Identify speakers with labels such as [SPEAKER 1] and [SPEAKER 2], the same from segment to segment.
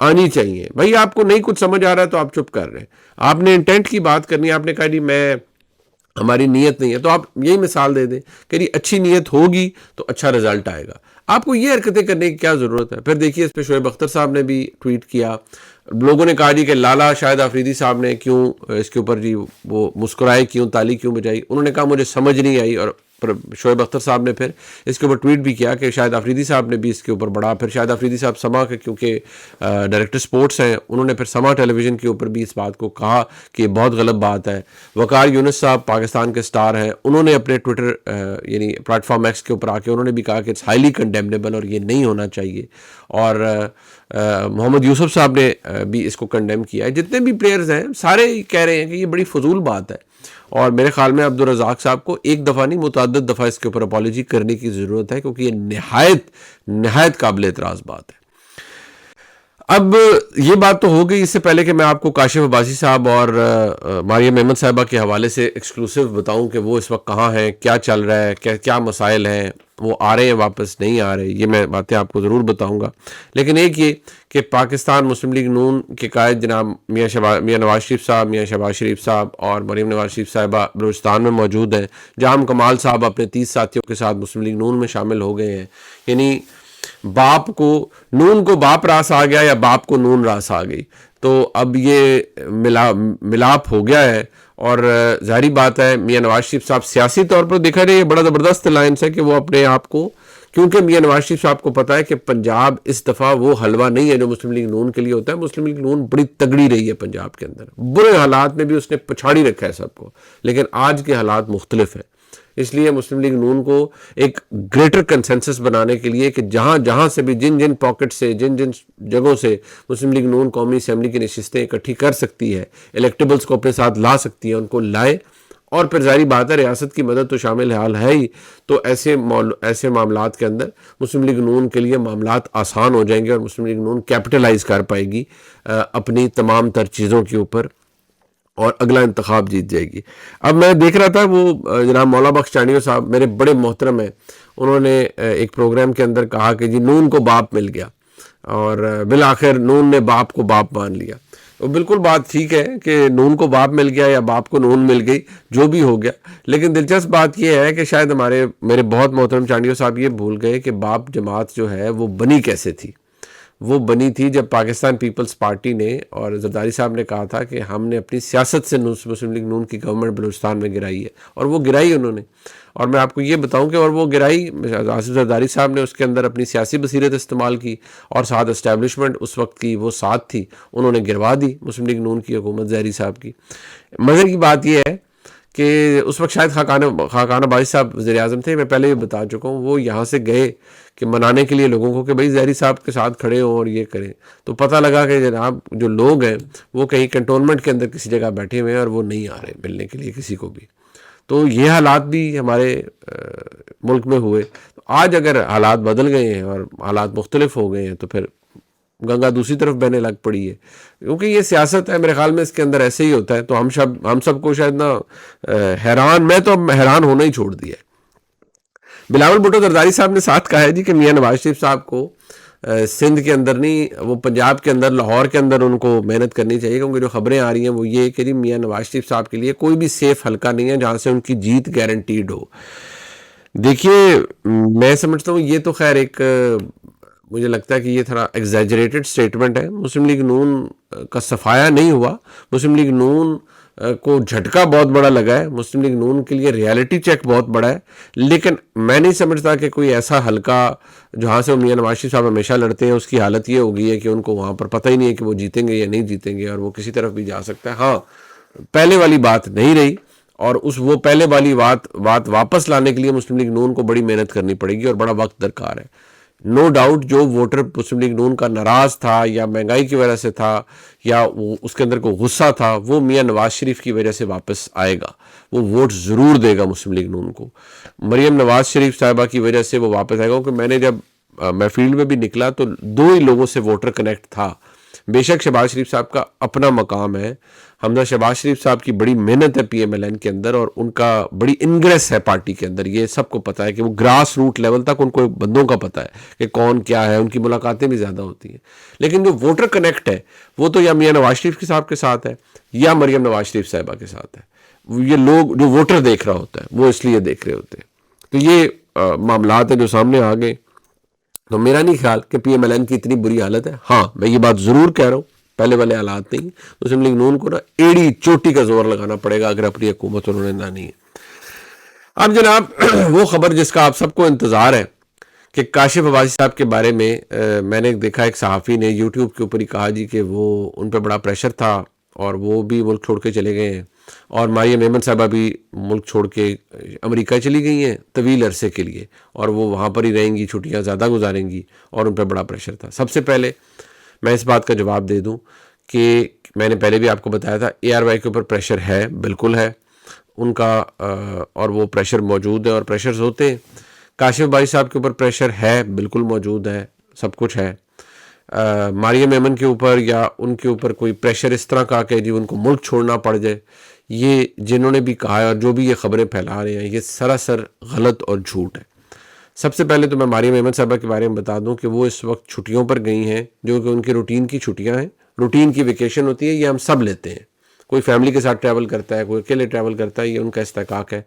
[SPEAKER 1] آنی چاہیے. بھائی آپ کو نہیں کچھ سمجھ آ رہا ہے تو آپ چپ کر رہے ہیں. آپ نے انٹینٹ کی بات کرنی ہے, آپ نے کہا جی میں ہماری نیت نہیں ہے, تو آپ یہی مثال دے دیں کہ جی اچھی نیت ہوگی تو اچھا رزلٹ آئے گا. آپ کو یہ حرکتیں کرنے کی کیا ضرورت ہے؟ پھر دیکھیے اس پہ شعیب اختر صاحب نے بھی ٹویٹ کیا. لوگوں نے کہا جی کہ لالا شاہد آفریدی صاحب نے کیوں اس کے اوپر جی وہ مسکرائے کیوں, تالی کیوں بجائی. انہوں نے کہا مجھے سمجھ نہیں آئی, اور شعیب اختر صاحب نے پھر اس کے اوپر ٹویٹ بھی کیا کہ شاہد آفریدی صاحب نے بھی اس کے اوپر بڑھا. پھر شاہد آفریدی صاحب سما کے کیونکہ ڈائریکٹر سپورٹس ہیں, انہوں نے پھر سما ٹیلی ویژن کے اوپر بھی اس بات کو کہا کہ یہ بہت غلط بات ہے. وقار یونس صاحب پاکستان کے سٹار ہیں, انہوں نے اپنے ٹویٹر یعنی پلیٹ فارم ایکس کے اوپر آ کے انہوں نے بھی کہا کہ اٹس ہائیلی کنڈیمنیبل اور یہ نہیں ہونا چاہیے. اور محمد یوسف صاحب نے بھی اس کو کنڈیم کیا ہے. جتنے بھی پلیئرز ہیں سارے کہہ رہے ہیں کہ یہ بڑی فضول بات ہے, اور میرے خیال میں عبدالرزاق صاحب کو ایک دفعہ نہیں متعدد دفعہ اس کے اوپر اپالوجی کرنے کی ضرورت ہے, کیونکہ یہ نہایت قابل اعتراض بات ہے. اب یہ بات تو ہو گئی. اس سے پہلے کہ میں آپ کو کاشف عباسی صاحب اور مریم احمد صاحبہ کے حوالے سے ایکسکلوسیو بتاؤں کہ وہ اس وقت کہاں ہیں, کیا چل رہا ہے, کیا مسائل ہیں, وہ آ رہے ہیں واپس نہیں آ رہے, یہ میں باتیں آپ کو ضرور بتاؤں گا. لیکن ایک یہ کہ پاکستان مسلم لیگ نون کے قائد جناب میاں نواز شریف صاحب, میاں شہباز شریف صاحب اور مریم نواز شریف صاحبہ بلوچستان میں موجود ہیں. جام کمال صاحب اپنے 30 ساتھیوں کے ساتھ مسلم لیگ نون میں شامل ہو گئے ہیں. یعنی باپ کو نون کو باپ راس آ گیا یا باپ کو نون راس آ گئی, تو اب یہ ملاپ ہو گیا ہے. اور ظاہری بات ہے میاں نواز شریف صاحب سیاسی طور پر دیکھا جائے یہ بڑا زبردست الائنس ہے کہ وہ اپنے آپ کو, کیونکہ میاں نواز شریف صاحب کو پتا ہے کہ پنجاب اس دفعہ وہ حلوہ نہیں ہے جو مسلم لیگ نون کے لیے ہوتا ہے. مسلم لیگ نون بڑی تگڑی رہی ہے پنجاب کے اندر, برے حالات میں بھی اس نے پچھاڑی رکھا ہے سب کو, لیکن آج کے حالات مختلف ہیں. اس لیے مسلم لیگ نون کو ایک گریٹر کنسنسس بنانے کے لیے کہ جہاں سے بھی جن پاکٹ سے جن جگہوں سے مسلم لیگ نون قومی اسمبلی کی نشستیں اکٹھی کر سکتی ہے, الیکٹیبلز کو اپنے ساتھ لا سکتی ہے, ان کو لائے. اور پھر ظاہری بات ہے ریاست کی مدد تو شامل حال ہے ہی, تو ایسے معاملات کے اندر مسلم لیگ نون کے لیے معاملات آسان ہو جائیں گے اور مسلم لیگ نون کیپٹلائز کر پائے گی اپنی تمام تر چیزوں کے اوپر اور اگلا انتخاب جیت جائے گی. اب میں دیکھ رہا تھا وہ جناب مولا بخش چانیو صاحب میرے بڑے محترم ہیں, انہوں نے ایک پروگرام کے اندر کہا کہ جی نون کو باپ مل گیا اور بالآخر نون نے باپ کو باپ مان لیا. وہ بالکل بات ٹھیک ہے کہ نون کو باپ مل گیا یا باپ کو نون مل گئی, جو بھی ہو گیا. لیکن دلچسپ بات یہ ہے کہ شاید میرے بہت محترم چانیو صاحب یہ بھول گئے کہ باپ جماعت جو ہے وہ بنی کیسے تھی. وہ بنی تھی جب پاکستان پیپلز پارٹی نے اور زرداری صاحب نے کہا تھا کہ ہم نے اپنی سیاست سے مسلم لیگ نون کی گورنمنٹ بلوچستان میں گرائی ہے, اور وہ گرائی انہوں نے. اور میں آپ کو یہ بتاؤں کہ اور وہ گرائی آصف زرداری صاحب نے اس کے اندر اپنی سیاسی بصیرت استعمال کی, اور ساتھ اسٹیبلشمنٹ اس وقت کی وہ ساتھ تھی, انہوں نے گروا دی مسلم لیگ نون کی حکومت ظاہری صاحب کی. مگر کی بات یہ ہے کہ اس وقت شاید خاقان عباسی صاحب وزیر اعظم تھے, میں پہلے بھی بتا چکا ہوں. وہ یہاں سے گئے کہ منانے کے لیے لوگوں کو کہ بھائی ظاہری صاحب کے ساتھ کھڑے ہوں اور یہ کریں, تو پتہ لگا کہ جناب جو لوگ ہیں وہ کہیں کنٹونمنٹ کے اندر کسی جگہ بیٹھے ہوئے ہیں اور وہ نہیں آ رہے ملنے کے لیے کسی کو بھی. تو یہ حالات بھی ہمارے ملک میں ہوئے. آج اگر حالات بدل گئے ہیں اور حالات مختلف ہو گئے ہیں تو پھر گنگا دوسری طرف بہنے لگ پڑی ہے, کیونکہ یہ سیاست ہے. میرے خیال میں اس کے اندر ایسے ہی ہوتا ہے. تو ہم سب کو شاید نا میں تو حیران ہونا ہی چھوڑ دیا ہے. بلاول بھٹو زرداری صاحب نے ساتھ کہا ہے جی کہ میاں نواز شریف صاحب کو سندھ کے اندر نہیں, وہ پنجاب کے اندر لاہور کے اندر ان کو محنت کرنی چاہیے, کیونکہ جو خبریں آ رہی ہیں وہ یہ کہ جی میاں نواز شریف صاحب کے لیے کوئی بھی سیف حلقہ نہیں ہے جہاں سے ان کی جیت گارنٹیڈ ہو. دیکھیے میں سمجھتا ہوں یہ تو خیر ایک مجھے لگتا ہے کہ یہ تھوڑا ایگزیجریٹڈ سٹیٹمنٹ ہے. مسلم لیگ نون کا صفایا نہیں ہوا, مسلم لیگ نون کو جھٹکا بہت بڑا لگا ہے, مسلم لیگ نون کے لیے ریالٹی چیک بہت بڑا ہے. لیکن میں نہیں سمجھتا کہ کوئی ایسا حلقہ جہاں سے میاں نواز شریف صاحب ہمیشہ لڑتے ہیں اس کی حالت یہ ہو گئی ہے کہ ان کو وہاں پر پتہ ہی نہیں ہے کہ وہ جیتیں گے یا نہیں جیتیں گے, اور وہ کسی طرف بھی جا سکتا ہے. ہاں پہلے والی بات نہیں رہی, اور وہ پہلے والی بات واپس لانے کے لیے مسلم لیگ نون کو بڑی محنت کرنی پڑے گی اور بڑا وقت درکار ہے. نو ڈاؤٹ جو ووٹر مسلم لیگ نون کا ناراض تھا یا مہنگائی کی وجہ سے تھا یا اس کے اندر کوئی غصہ تھا, وہ میاں نواز شریف کی وجہ سے واپس آئے گا, وہ ووٹ ضرور دے گا مسلم لیگ نون کو. مریم نواز شریف صاحبہ کی وجہ سے وہ واپس آئے گا, کیونکہ میں نے جب میں فیلڈ میں بھی نکلا تو 2 ہی لوگوں سے ووٹر کنیکٹ تھا. بے شک شہباز شریف صاحب کا اپنا مقام ہے, حمزہ شہباز شریف صاحب کی بڑی محنت ہے پی ایم ایل این کے اندر، اور ان کا بڑی انگریس ہے پارٹی کے اندر، یہ سب کو پتہ ہے کہ وہ گراس روٹ لیول تک ان کو بندوں کا پتہ ہے کہ کون کیا ہے، ان کی ملاقاتیں بھی زیادہ ہوتی ہیں. لیکن جو ووٹر کنیکٹ ہے وہ تو یا میاں نواز شریف صاحب کے ساتھ ہے یا مریم نواز شریف صاحبہ کے ساتھ ہے. یہ لوگ جو ووٹر دیکھ رہا ہوتا ہے وہ اس لیے دیکھ رہے ہوتے ہیں. تو یہ معاملات ہیں جو سامنے آ گئے. تو میرا نہیں خیال کہ پی ایم ایل این کی اتنی بری حالت ہے. ہاں میں یہ بات ضرور کہہ رہا ہوں پہلے والے حالات نہیں. مسلم لیگ نون کو نا ایڑی چوٹی کا زور لگانا پڑے گا اگر اپنی حکومت انہوں نے لانی ہے. اب جناب وہ خبر جس کا آپ سب کو انتظار ہے کہ کاشف عباسی صاحب کے بارے میں نے دیکھا ایک صحافی نے یوٹیوب کے اوپر ہی کہا جی کہ وہ ان پہ بڑا پریشر تھا اور وہ بھی ملک چھوڑ کے چلے گئے ہیں، اور مریم میمن صاحبہ بھی ملک چھوڑ کے امریکہ چلی گئی ہیں طویل عرصے کے لیے، اور وہ وہاں پر ہی رہیں گی، چھٹیاں زیادہ گزاریں گی، اور ان پہ بڑا پریشر تھا. سب سے پہلے میں اس بات کا جواب دے دوں کہ میں نے پہلے بھی آپ کو بتایا تھا اے آر وائی کے اوپر پریشر ہے، بالکل ہے ان کا، اور وہ پریشر موجود ہے اور پریشرز ہوتے ہیں. کاشف بھائی صاحب کے اوپر پریشر ہے، بالکل موجود ہے، سب کچھ ہے. مریم میمن کے اوپر یا ان کے اوپر کوئی پریشر اس طرح کا کہ جی ان کو ملک چھوڑنا پڑ جائے، یہ جنہوں نے بھی کہا ہے اور جو بھی یہ خبریں پھیلا رہے ہیں یہ سراسر غلط اور جھوٹ ہے. سب سے پہلے تو میں مریم میمن صاحبہ کے بارے میں بتا دوں کہ وہ اس وقت چھٹیوں پر گئی ہیں، جو کہ ان کی روٹین کی چھٹیاں ہیں، روٹین کی ویکیشن ہوتی ہے، یہ ہم سب لیتے ہیں. کوئی فیملی کے ساتھ ٹریول کرتا ہے، کوئی اکیلے ٹریول کرتا ہے، یہ ان کا استحقاق ہے.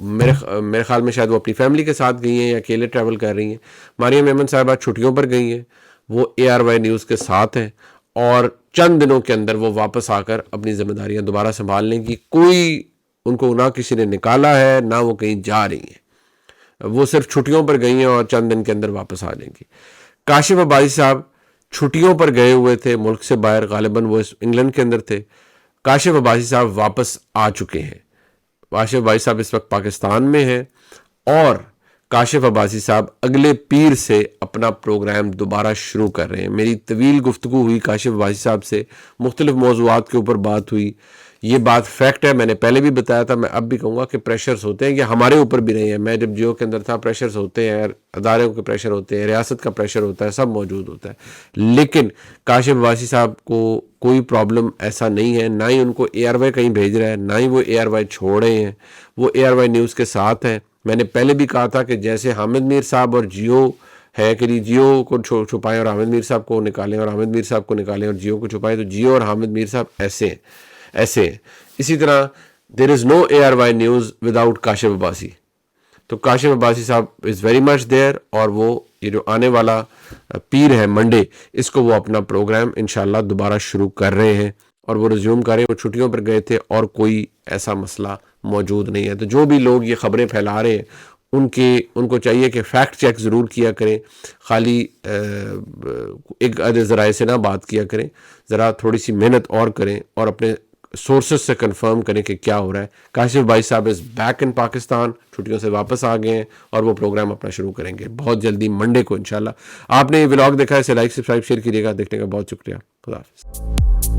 [SPEAKER 1] میرے خیال میں شاید وہ اپنی فیملی کے ساتھ گئی ہیں یا اکیلے ٹریول کر رہی ہیں. مریم میمن صاحبہ چھٹیوں پر گئی ہیں، وہ اے آر وائی نیوز کے ساتھ ہیں، اور چند دنوں کے اندر وہ واپس آ کر اپنی ذمہ داریاں دوبارہ سنبھال لیں گی. کوئی ان کو نہ کسی نے نکالا ہے نہ وہ کہیں جا رہی ہیں، وہ صرف چھٹیوں پر گئی ہیں اور چند دن کے اندر واپس آ جائیں گی. کاشف عباسی صاحب چھٹیوں پر گئے ہوئے تھے ملک سے باہر، غالباً وہ انگلینڈ کے اندر تھے. کاشف عباسی صاحب واپس آ چکے ہیں. کاشف عباسی صاحب اس وقت پاکستان میں ہیں، اور کاشف عباسی صاحب اگلے پیر سے اپنا پروگرام دوبارہ شروع کر رہے ہیں. میری طویل گفتگو ہوئی کاشف عباسی صاحب سے، مختلف موضوعات کے اوپر بات ہوئی. یہ بات فیکٹ ہے، میں نے پہلے بھی بتایا تھا، میں اب بھی کہوں گا کہ پریشرز ہوتے ہیں، یہ ہمارے اوپر بھی رہے ہیں. میں جب جیو کے اندر تھا پریشرز ہوتے ہیں، اداروں کے پریشر ہوتے ہیں، ریاست کا پریشر ہوتا ہے، سب موجود ہوتا ہے. لیکن کاشف عباسی صاحب کو کوئی پرابلم ایسا نہیں ہے، نہ ہی ان کو اے آر وائی کہیں بھیج رہا ہے، نہ ہی وہ اے آر وائی چھوڑ رہے ہیں. وہ اے آر وائی نیوز کے ساتھ ہیں. میں نے پہلے بھی کہا تھا کہ جیسے حامد میر صاحب اور جیو ہے کہ جیو کو چھپائیں اور حامد میر صاحب کو نکالیں، اور حامد میر صاحب کو نکالیں اور جیو کو چھپائیں، تو جیو اور حامد میر صاحب ایسے ہیں. اسی طرح there is no A R Y news without Kashif Abbasi. تو کاشف عباسی صاحب از ویری مچ دیر، اور وہ یہ جو آنے والا پیر ہے منڈے، اس کو وہ اپنا پروگرام انشاءاللہ دوبارہ شروع کر رہے ہیں، اور وہ ریزیوم کر رہے ہیں. وہ چھٹیوں پر گئے تھے اور کوئی ایسا مسئلہ موجود نہیں ہے. تو جو بھی لوگ یہ خبریں پھیلا رہے ہیں ان کو چاہیے کہ فیکٹ چیک ضرور کیا کریں، خالی ایک ذرائع سے نہ بات کیا کریں، ذرا تھوڑی سی محنت اور کریں اور اپنے سورسز سے کنفرم کریں کہ کیا ہو رہا ہے. کاشف بھائی صاحب از بیک ان پاکستان، چھٹیوں سے واپس آ گئے ہیں، اور وہ پروگرام اپنا شروع کریں گے بہت جلدی منڈے کو انشاءاللہ. آپ نے یہ ولاگ دیکھا ہے، اسے لائک سبسکرائب شیئر کیجیے گا. دیکھنے کا بہت شکریہ. خدا حافظ.